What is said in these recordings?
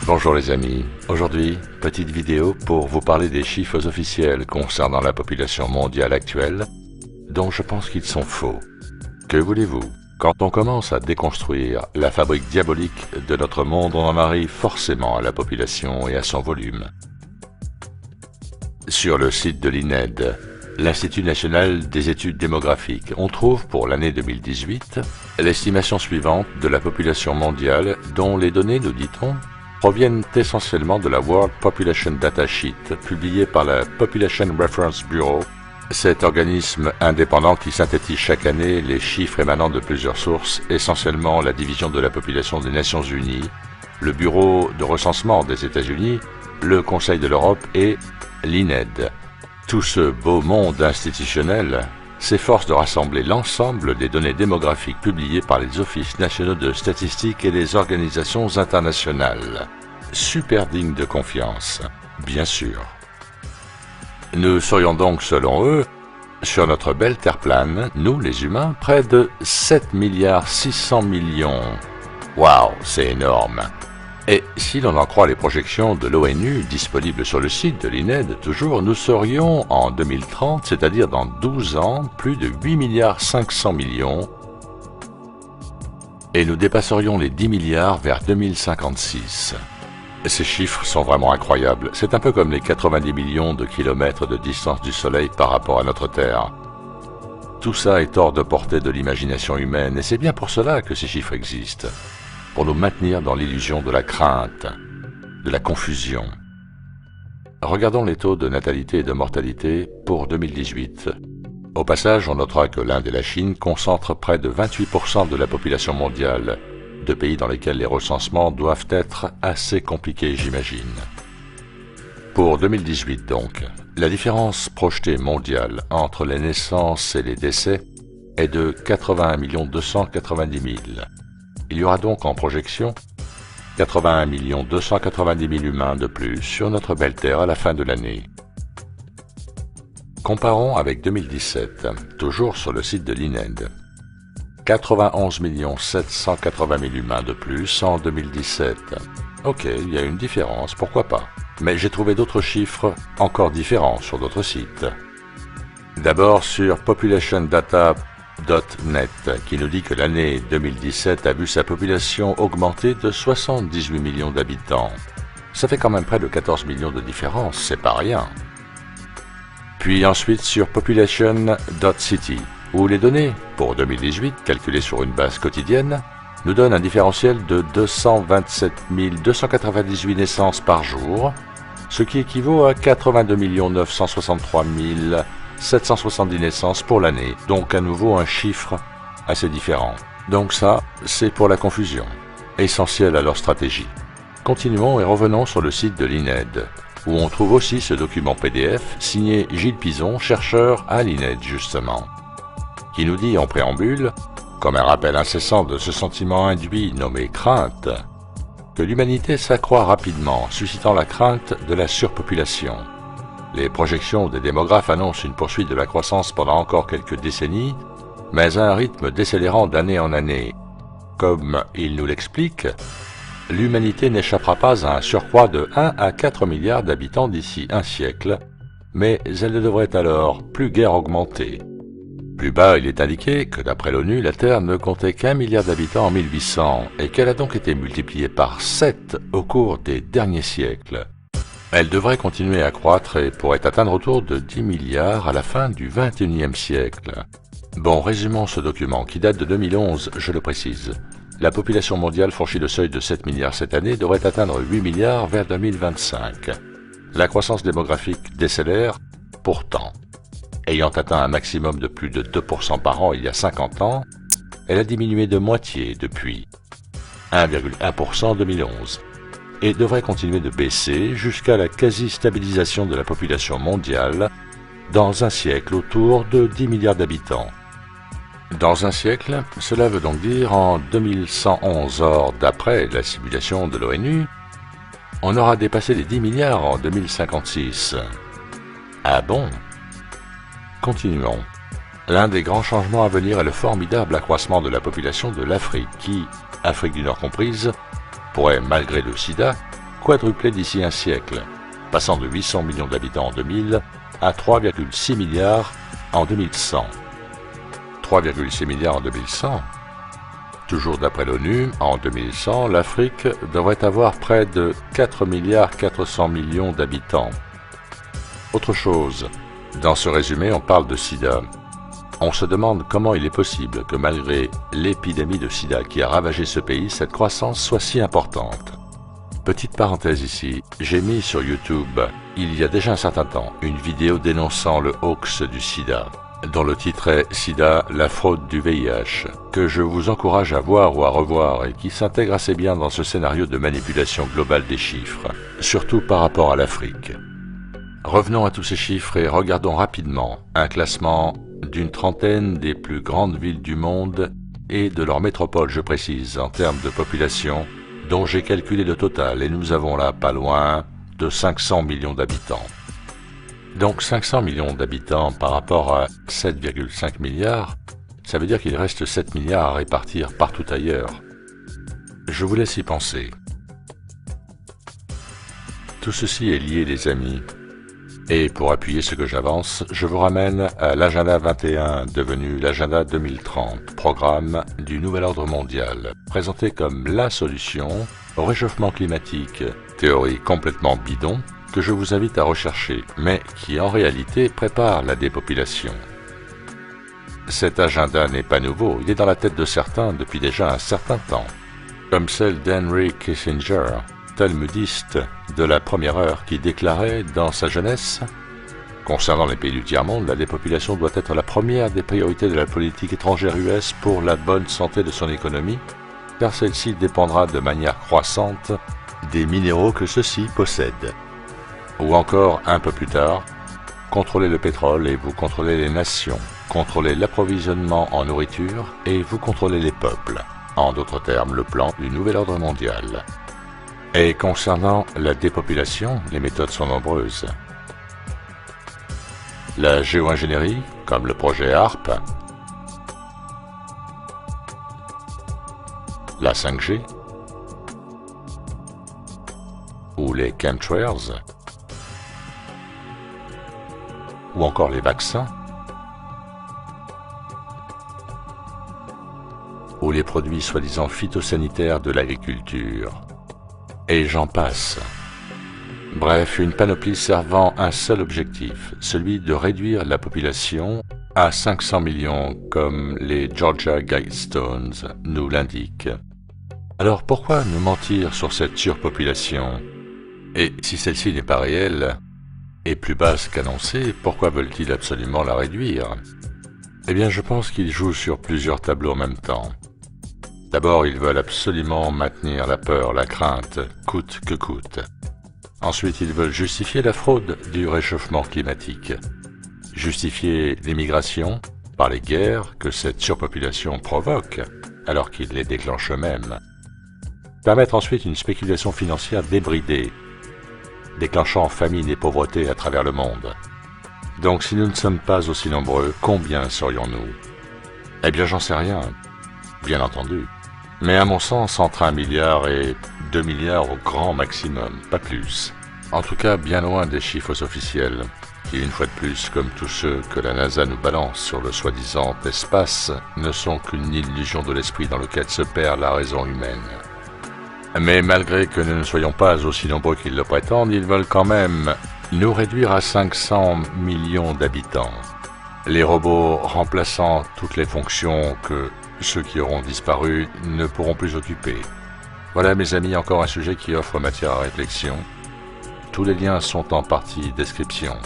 Bonjour les amis, aujourd'hui, petite vidéo pour vous parler des chiffres officiels concernant la population mondiale actuelle, dont je pense qu'ils sont faux. Que voulez-vous? Quand on commence à déconstruire la fabrique diabolique de notre monde, on en arrive forcément à la population et à son volume. Sur le site de l'INED, l'Institut national des études démographiques, on trouve pour l'année 2018 l'estimation suivante de la population mondiale dont les données, nous dit-on, proviennent essentiellement de la World Population Data Sheet, publiée par la Population Reference Bureau, cet organisme indépendant qui synthétise chaque année les chiffres émanant de plusieurs sources, essentiellement la division de la population des Nations Unies, le Bureau de recensement des États-Unis, le Conseil de l'Europe et l'INED. Tout ce beau monde institutionnel s'efforce de rassembler l'ensemble des données démographiques publiées par les offices nationaux de statistiques et les organisations internationales. Super digne de confiance, bien sûr. Nous serions donc, selon eux, sur notre belle Terre plane, nous les humains, près de 7 milliards 600 millions. Waouh, c'est énorme! Et si l'on en croit les projections de l'ONU disponibles sur le site de l'INED, toujours, nous serions en 2030, c'est-à-dire dans 12 ans, plus de 8 milliards 500 millions, et nous dépasserions les 10 milliards vers 2056. Ces chiffres sont vraiment incroyables. C'est un peu comme les 90 millions de kilomètres de distance du Soleil par rapport à notre Terre. Tout ça est hors de portée de l'imagination humaine, et c'est bien pour cela que ces chiffres existent. Pour nous maintenir dans l'illusion de la crainte, de la confusion. Regardons les taux de natalité et de mortalité pour 2018. Au passage, on notera que l'Inde et la Chine concentrent près de 28% de la population mondiale, deux pays dans lesquels les recensements doivent être assez compliqués, j'imagine. Pour 2018 donc, la différence projetée mondiale entre les naissances et les décès est de 81 290 000. Il y aura donc en projection 81 290 000 humains de plus sur notre belle Terre à la fin de l'année. Comparons avec 2017, toujours sur le site de l'INED. 91 780 000 humains de plus en 2017. Ok, il y a une différence, pourquoi pas. Mais j'ai trouvé d'autres chiffres encore différents sur d'autres sites. D'abord sur populationdata.net qui nous dit que l'année 2017 a vu sa population augmenter de 78 millions d'habitants. Ça fait quand même près de 14 millions de différence, c'est pas rien. Puis ensuite sur population.city, où les données pour 2018, calculées sur une base quotidienne, nous donnent un différentiel de 227 298 naissances par jour, ce qui équivaut à 82 963 770 naissances pour l'année, donc à nouveau un chiffre assez différent. Donc ça, c'est pour la confusion, essentielle à leur stratégie. Continuons et revenons sur le site de l'INED, où on trouve aussi ce document PDF signé Gilles Pison, chercheur à l'INED justement, qui nous dit en préambule, comme un rappel incessant de ce sentiment induit nommé crainte, que l'humanité s'accroît rapidement, suscitant la crainte de la surpopulation. Les projections des démographes annoncent une poursuite de la croissance pendant encore quelques décennies, mais à un rythme décélérant d'année en année. Comme il nous l'explique, l'humanité n'échappera pas à un surcroît de 1 à 4 milliards d'habitants d'ici un siècle, mais elle ne devrait alors plus guère augmenter. Plus bas, il est indiqué que d'après l'ONU, la Terre ne comptait qu'1 milliard d'habitants en 1800 et qu'elle a donc été multipliée par 7 au cours des derniers siècles. Elle devrait continuer à croître et pourrait atteindre autour de 10 milliards à la fin du XXIe siècle. Bon, résumons ce document qui date de 2011, je le précise. La population mondiale franchit le seuil de 7 milliards cette année devrait atteindre 8 milliards vers 2025. La croissance démographique décélère, pourtant. Ayant atteint un maximum de plus de 2% par an il y a 50 ans, elle a diminué de moitié depuis 1,1% en 2011. Et devrait continuer de baisser jusqu'à la quasi-stabilisation de la population mondiale dans un siècle autour de 10 milliards d'habitants. Dans un siècle, cela veut donc dire en 2111, or d'après la simulation de l'ONU, on aura dépassé les 10 milliards en 2056. Ah bon? Continuons. L'un des grands changements à venir est le formidable accroissement de la population de l'Afrique qui, Afrique du Nord comprise, pourrait, malgré le sida, quadruplé d'ici un siècle, passant de 800 millions d'habitants en 2000 à 3,6 milliards en 2100. 3,6 milliards en 2100. Toujours d'après l'ONU, en 2100, l'Afrique devrait avoir près de 4 milliards 400 millions d'habitants. Autre chose, dans ce résumé, on parle de sida. On se demande comment il est possible que malgré l'épidémie de sida qui a ravagé ce pays, cette croissance soit si importante. Petite parenthèse ici, j'ai mis sur YouTube, il y a déjà un certain temps, une vidéo dénonçant le hoax du sida, dont le titre est « Sida, la fraude du VIH », que je vous encourage à voir ou à revoir et qui s'intègre assez bien dans ce scénario de manipulation globale des chiffres, surtout par rapport à l'Afrique. Revenons à tous ces chiffres et regardons rapidement un classement d'une trentaine des plus grandes villes du monde et de leur métropole, je précise, en termes de population, dont j'ai calculé le total et nous avons là pas loin de 500 millions d'habitants. Donc 500 millions d'habitants par rapport à 7,5 milliards, ça veut dire qu'il reste 7 milliards à répartir partout ailleurs. Je vous laisse y penser. Tout ceci est lié, les amis. Et pour appuyer ce que j'avance, je vous ramène à l'agenda 21, devenu l'agenda 2030, programme du Nouvel Ordre Mondial, présenté comme la solution au réchauffement climatique, théorie complètement bidon, que je vous invite à rechercher, mais qui en réalité prépare la dépopulation. Cet agenda n'est pas nouveau, il est dans la tête de certains depuis déjà un certain temps, comme celle d'Henry Kissinger, talmudiste de la première heure qui déclarait dans sa jeunesse « Concernant les pays du tiers-monde, la dépopulation doit être la première des priorités de la politique étrangère US pour la bonne santé de son économie, car celle-ci dépendra de manière croissante des minéraux que ceux-ci possèdent. » Ou encore, un peu plus tard, « Contrôlez le pétrole et vous contrôlez les nations, contrôlez l'approvisionnement en nourriture et vous contrôlez les peuples. » En d'autres termes, le plan du Nouvel Ordre Mondial. Et concernant la dépopulation, les méthodes sont nombreuses. La géo-ingénierie, comme le projet HARP, la 5G, ou les chemtrails, ou encore les vaccins, ou les produits soi-disant phytosanitaires de l'agriculture. Et j'en passe. Bref, une panoplie servant un seul objectif, celui de réduire la population à 500 millions, comme les Georgia Guidestones nous l'indiquent. Alors pourquoi nous mentir sur cette surpopulation? Et si celle-ci n'est pas réelle, et plus basse qu'annoncée, pourquoi veulent-ils absolument la réduire? Eh bien, je pense qu'ils jouent sur plusieurs tableaux en même temps. D'abord, ils veulent absolument maintenir la peur, la crainte, coûte que coûte. Ensuite, ils veulent justifier la fraude du réchauffement climatique. Justifier l'immigration par les guerres que cette surpopulation provoque, alors qu'ils les déclenchent eux-mêmes. Permettre ensuite une spéculation financière débridée, déclenchant famine et pauvreté à travers le monde. Donc si nous ne sommes pas aussi nombreux, combien serions-nous? Eh bien, j'en sais rien, bien entendu. Mais à mon sens, entre 1 milliard et 2 milliards au grand maximum, pas plus. En tout cas, bien loin des chiffres officiels, qui, une fois de plus, comme tous ceux que la NASA nous balance sur le soi-disant espace, ne sont qu'une illusion de l'esprit dans lequel se perd la raison humaine. Mais malgré que nous ne soyons pas aussi nombreux qu'ils le prétendent, ils veulent quand même nous réduire à 500 millions d'habitants. Les robots remplaçant toutes les fonctions que ceux qui auront disparu ne pourront plus occuper. Voilà, mes amis, encore un sujet qui offre matière à réflexion. Tous les liens sont en partie description.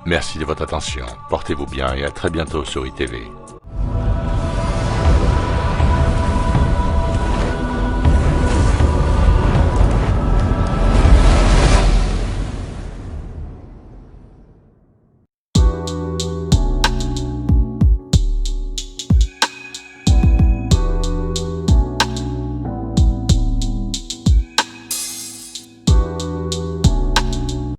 Merci de votre attention, portez-vous bien et à très bientôt sur ITV.